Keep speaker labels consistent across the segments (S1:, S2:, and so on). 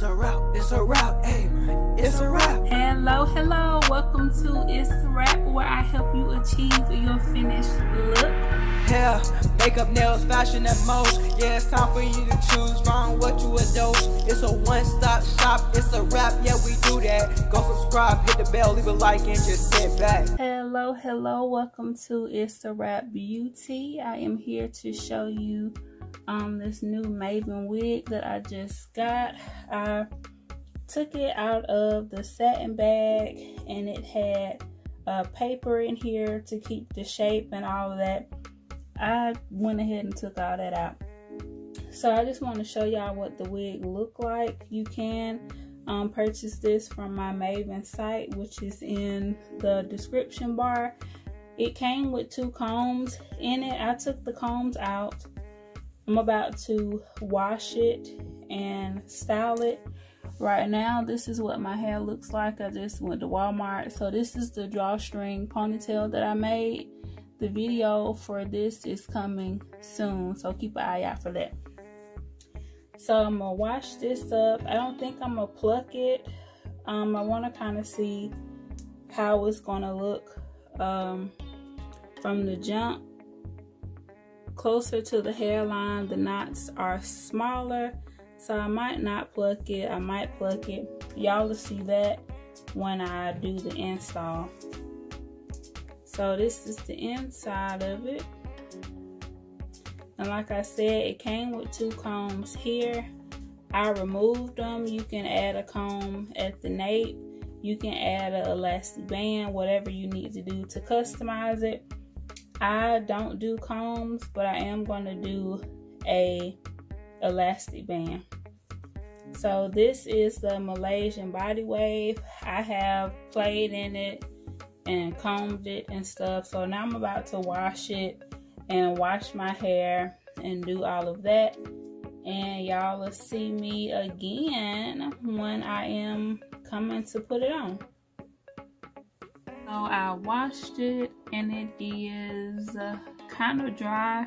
S1: It's a wrap, hey, it's a wrap.
S2: Hello, welcome to Itz Sirap, where I help you achieve your finished look.
S1: Hair, makeup, nails, fashion, and most. Yeah, it's time for you to choose from what you adore. It's a one-stop shop, it's a wrap, yeah, we do that. Go subscribe, hit the bell, leave a like, and just sit back.
S2: Hello, welcome to Itz Sirap Beauty. I am here to show you this new Mayvenn wig that I just got. I took it out of the satin bag, and it had paper in here to keep the shape and all of that. I went ahead and took all that out. So I just want to show y'all what the wig look like. You can purchase this from my Mayvenn site, which is in the description bar. It came with 2 combs in it. I took the combs out. I'm about to wash it and style it. Right now, this is what my hair looks like. I just went to Walmart. So this is the drawstring ponytail that I made. The video for this is coming soon, so keep an eye out for that. So I'm gonna wash this up. I don't think I'm gonna pluck it. I want to kind of see how it's gonna look from the jump. Closer to the hairline, the knots are smaller, so I might not pluck it. I might pluck it. Y'all will see that when I do the install. So this is the inside of it. And like I said, it came with 2 combs here. I removed them. You can add a comb at the nape. You can add an elastic band, whatever you need to do to customize it. I don't do combs, but I am going to do a elastic band. So this is the Malaysian Body Wave. I have played in it and combed it and stuff. So now I'm about to wash it and wash my hair and do all of that. And y'all will see me again when I am coming to put it on. So I washed it and it is kind of dry.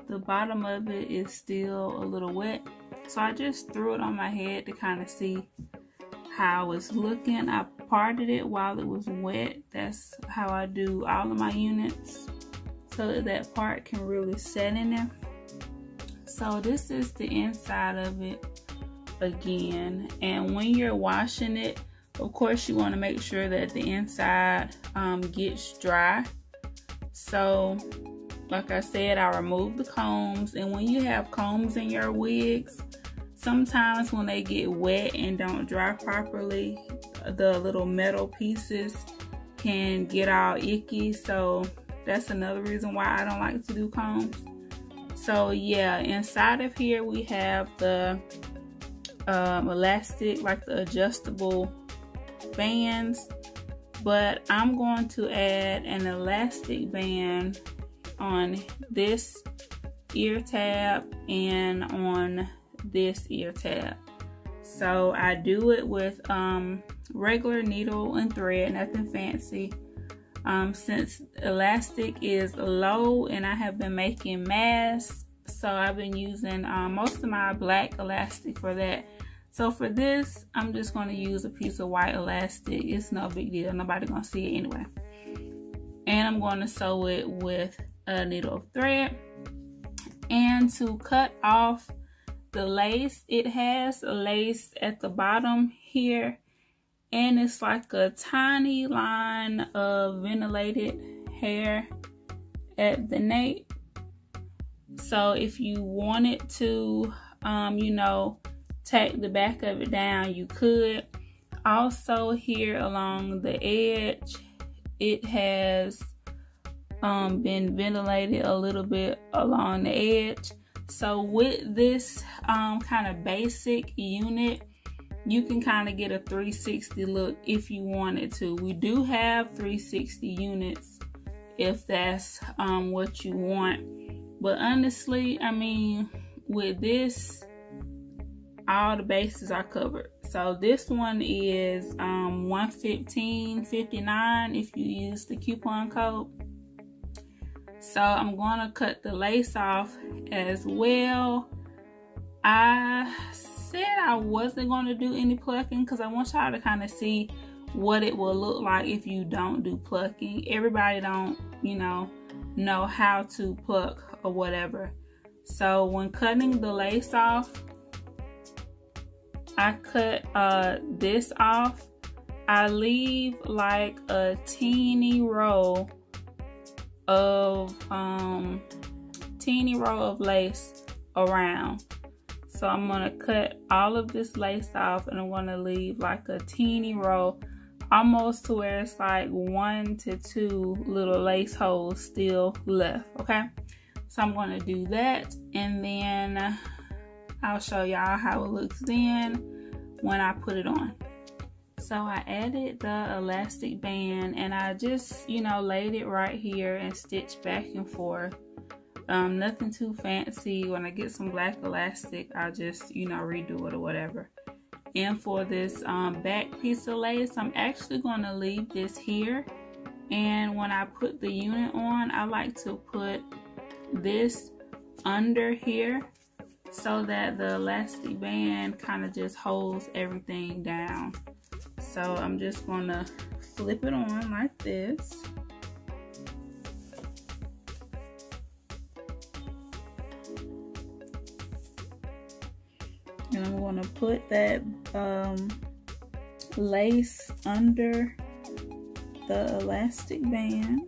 S2: The bottom of it is still a little wet. So I just threw it on my head to kind of see how it's looking. I parted it while it was wet. That's how I do all of my units, so that that part can really set in there. So this is the inside of it again. And when you're washing it, of course you want to make sure that the inside gets dry. So like I said, I removed the combs. And when you have combs in your wigs, sometimes when they get wet and don't dry properly, the little metal pieces can get all icky. So that's another reason why I don't like to do combs. So yeah, inside of here we have the elastic, like the adjustable bands. But I'm going to add an elastic band on this ear tab and on this ear tab. So I do it with regular needle and thread, nothing fancy. Since elastic is low and I have been making masks, so I've been using most of my black elastic for that. So for this, I'm just going to use a piece of white elastic. It's no big deal, nobody gonna see it anyway. And I'm going to sew it with a needle of thread. And to cut off the lace, it has a lace at the bottom here, and it's like a tiny line of ventilated hair at the nape. So if you wanted to you know, tack the back of it down, you could. Also here along the edge, it has been ventilated a little bit along the edge. So with this kind of basic unit, you can kind of get a 360 look if you wanted to. We do have 360 units if that's what you want. But honestly, I mean, with this, all the bases are covered. So this one is $115.59 if you use the coupon code. So I'm going to cut the lace off as well. I said I wasn't going to do any plucking because I want y'all to kind of see what it will look like if you don't do plucking. Everybody don't, you know how to pluck or whatever. So when cutting the lace off, I cut this off. I leave like a teeny row of lace around. So I'm gonna cut all of this lace off, and I'm gonna leave like a teeny row, almost to where it's like 1 to 2 little lace holes still left. Okay, so I'm gonna do that, and then I'll show y'all how it looks then when I put it on. So I added the elastic band, and I just, laid it right here and stitched back and forth. Nothing too fancy. When I get some black elastic, I'll just, redo it or whatever. And for this back piece of lace, I'm actually going to leave this here. And when I put the unit on, I like to put this under here so that the elastic band kind of just holds everything down. So I'm just going to flip it on like this. And I'm going to put that lace under the elastic band.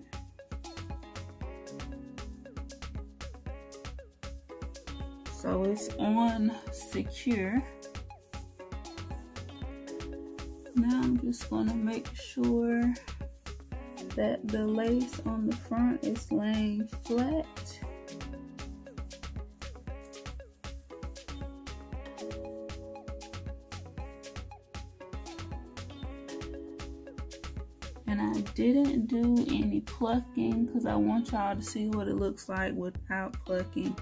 S2: So it's on secure. Now I'm just going to make sure that the lace on the front is laying flat. And I didn't do any plucking because I want y'all to see what it looks like without plucking.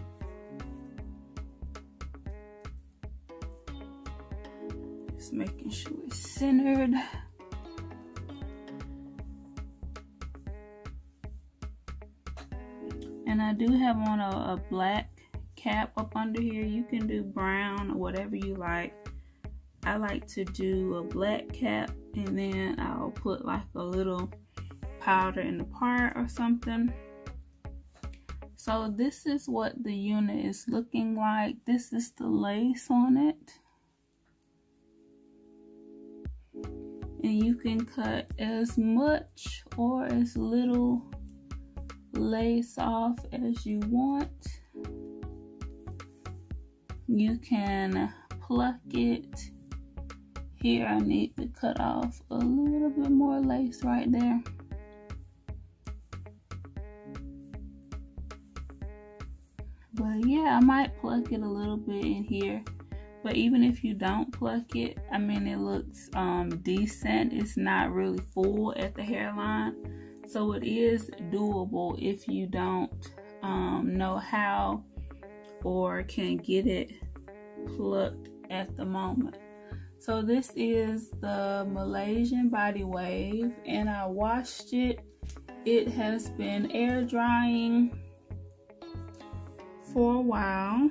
S2: Just making sure it's centered. And I do have on a black cap up under here. You can do brown or whatever you like. I like to do a black cap, and then I'll put like a little powder in the part or something. So this is what the unit is looking like. This is the lace on it. And you can cut as much or as little lace off as you want. You can pluck it. Here I need to cut off a little bit more lace right there. But yeah, I might pluck it a little bit in here. But even if you don't pluck it, I mean, it looks decent. It's not really full at the hairline. So it is doable if you don't know how or can get it plucked at the moment. So this is the Malaysian Body Wave, and I washed it. It has been air drying for a while.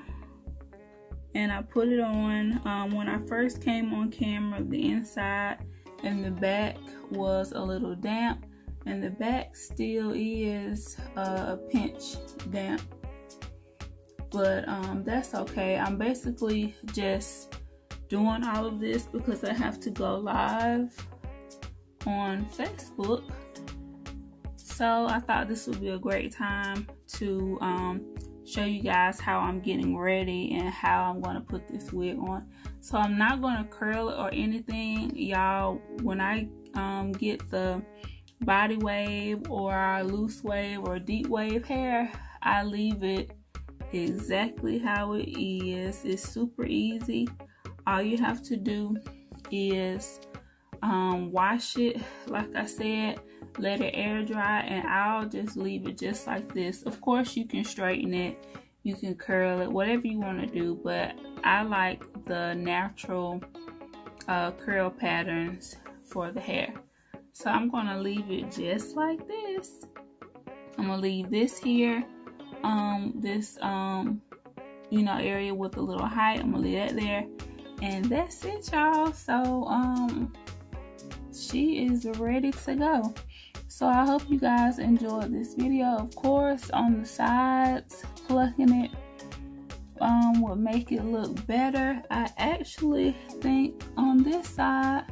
S2: And I put it on when I first came on camera. The inside and the back was a little damp, and the back still is a pinch damp, but that's okay. I'm basically just doing all of this because I have to go live on Facebook, so I thought this would be a great time to show you guys how I'm getting ready and how I'm going to put this wig on. So I'm not going to curl it or anything, y'all. When I get the body wave or loose wave or deep wave hair, I leave it exactly how it is. It's super easy. All you have to do is wash it, like I said, let it air dry, and I'll just leave it just like this. Of course, you can straighten it, you can curl it, whatever you want to do, but I like the natural curl patterns for the hair. So I'm going to leave it just like this. I'm going to leave this here, this area with a little height. I'm going to leave that there. And that's it, y'all. So she is ready to go. So I hope you guys enjoyed this video. Of course, on the sides, plucking it will make it look better. I actually think on this side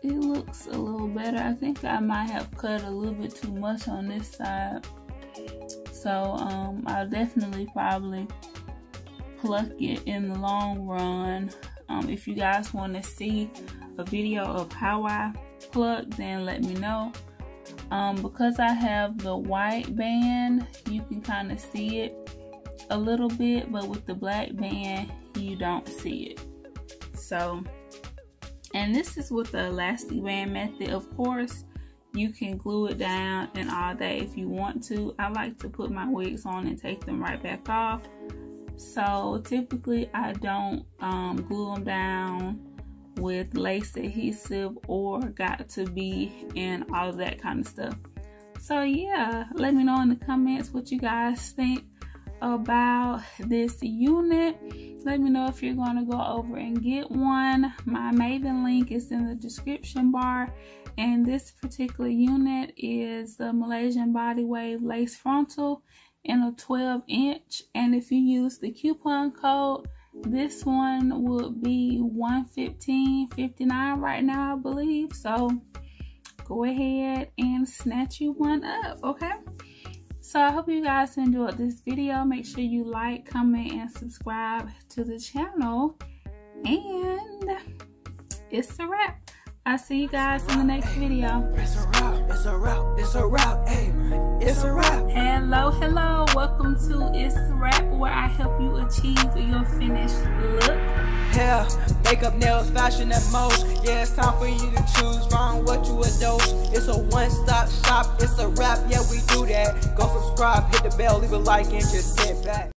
S2: it looks a little better. I think I might have cut a little bit too much on this side. So I'll definitely probably pluck it in the long run. If you guys want to see a video of how I pluck, then let me know. Because I have the white band, you can kind of see it a little bit, but with the black band you don't see it. So, and this is with the elastic band method. Of course, you can glue it down and all that if you want to. I like to put my wigs on and take them right back off. So typically I don't glue them down with lace adhesive or got to be and all of that kind of stuff. So yeah, let me know in the comments what you guys think about this unit. Let me know if you're going to go over and get one. My Mayvenn link is in the description bar, and this particular unit is the Malaysian Body Wave Lace Frontal in a 12-inch, and if you use the coupon code, this one would be $115.59 right now, I believe. So go ahead and snatch you one up, okay? So I hope you guys enjoyed this video. Make sure you like, comment, and subscribe to the channel. And it's a wrap. I'll see you guys in the next video.
S1: It's a wrap, it's a wrap, it's a wrap, hey, it's a wrap.
S2: Hello, hello. Welcome to Itz Sirap, where I help you achieve your finished look.
S1: Hair, makeup, nails, fashion at most. Yeah, it's time for you to choose from what you adore. It's a one-stop shop, it's a wrap, yeah, we do that. Go subscribe, hit the bell, leave a like, and just sit back.